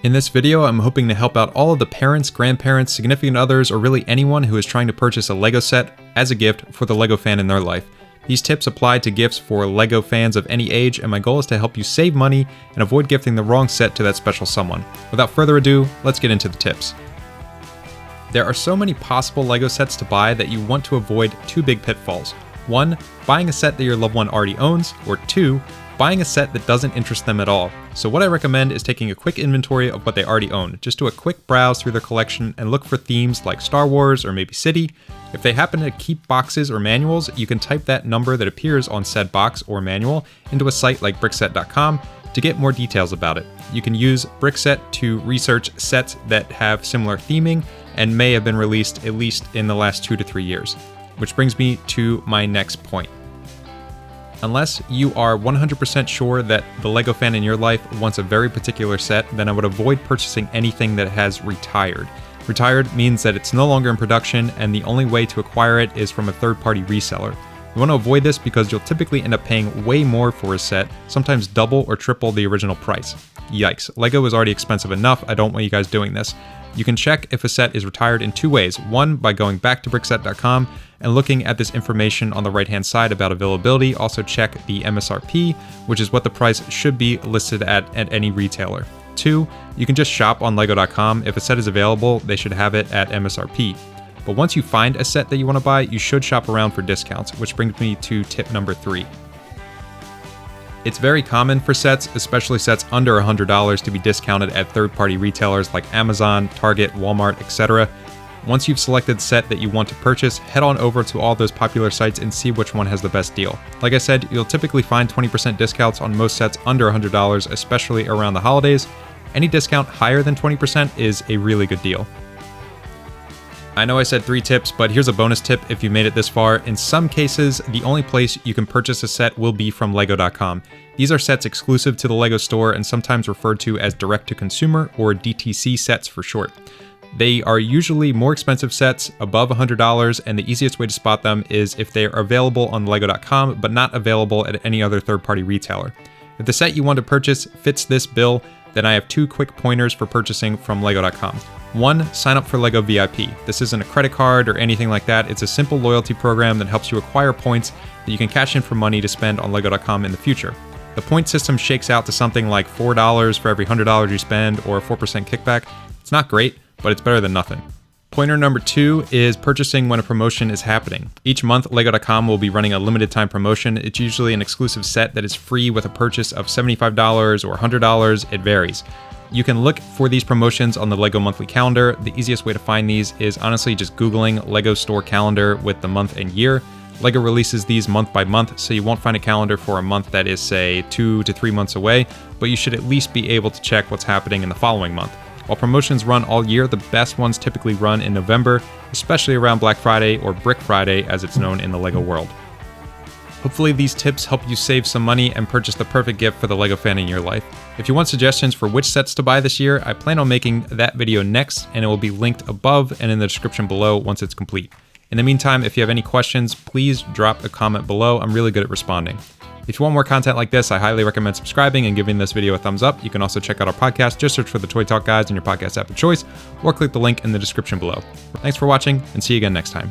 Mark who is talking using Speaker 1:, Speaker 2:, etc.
Speaker 1: In this video, I'm hoping to help out all of the parents, grandparents, significant others, or really anyone who is trying to purchase a LEGO set as a gift for the LEGO fan in their life. These tips apply to gifts for LEGO fans of any age, and my goal is to help you save money and avoid gifting the wrong set to that special someone. Without further ado, let's get into the tips. There are so many possible LEGO sets to buy that you want to avoid two big pitfalls. 1. Buying a set that your loved one already owns, or 2. Buying a set that doesn't interest them at all. So what I recommend is taking a quick inventory of what they already own. Just do a quick browse through their collection and look for themes like Star Wars or maybe City. If they happen to keep boxes or manuals, you can type that number that appears on said box or manual into a site like brickset.com to get more details about it. You can use Brickset to research sets that have similar theming and may have been released at least in the last 2 to 3 years. Which brings me to my next point. Unless you are 100% sure that the LEGO fan in your life wants a very particular set, then I would avoid purchasing anything that has retired. Retired means that it's no longer in production and the only way to acquire it is from a third-party reseller. You want to avoid this because you'll typically end up paying way more for a set, sometimes double or triple the original price. Yikes, LEGO is already expensive enough, I don't want you guys doing this. You can check if a set is retired in 2 ways. One, by going back to brickset.com and looking at this information on the right-hand side about availability. Also check the MSRP, which is what the price should be listed at any retailer. 2, you can just shop on LEGO.com. If a set is available, they should have it at MSRP. But once you find a set that you want to buy, you should shop around for discounts, which brings me to tip number 3. It's very common for sets, especially sets under $100, to be discounted at third-party retailers like Amazon, Target, Walmart, etc. Once you've selected the set that you want to purchase, head on over to all those popular sites and see which one has the best deal. Like I said, you'll typically find 20% discounts on most sets under $100, especially around the holidays. Any discount higher than 20% is a really good deal. I know I said 3 tips, but here's a bonus tip if you made it this far. In some cases, the only place you can purchase a set will be from LEGO.com. These are sets exclusive to the LEGO store and sometimes referred to as direct-to-consumer or DTC sets for short. They are usually more expensive sets, above $100, and the easiest way to spot them is if they are available on LEGO.com but not available at any other third-party retailer. If the set you want to purchase fits this bill, then I have 2 quick pointers for purchasing from LEGO.com. 1. Sign up for LEGO VIP. This isn't a credit card or anything like that. It's a simple loyalty program that helps you acquire points that you can cash in for money to spend on LEGO.com in the future. The point system shakes out to something like $4 for every $100 you spend or a 4% kickback. It's not great, but it's better than nothing. Pointer number 2 is purchasing when a promotion is happening. Each month, LEGO.com will be running a limited time promotion. It's usually an exclusive set that is free with a purchase of $75 or $100. It varies. You can look for these promotions on the LEGO monthly calendar. The easiest way to find these is honestly just Googling LEGO store calendar with the month and year. LEGO releases these month by month, so you won't find a calendar for a month that is, say, 2 to 3 months away, but you should at least be able to check what's happening in the following month. While promotions run all year, the best ones typically run in November, especially around Black Friday or Brick Friday as it's known in the LEGO world. Hopefully these tips help you save some money and purchase the perfect gift for the LEGO fan in your life. If you want suggestions for which sets to buy this year, I plan on making that video next, and it will be linked above and in the description below once it's complete. In the meantime, if you have any questions, please drop a comment below. I'm really good at responding. If you want more content like this, I highly recommend subscribing and giving this video a thumbs up. You can also check out our podcast. Just search for the Toy Talk Guys in your podcast app of choice, or click the link in the description below. Thanks for watching, and see you again next time.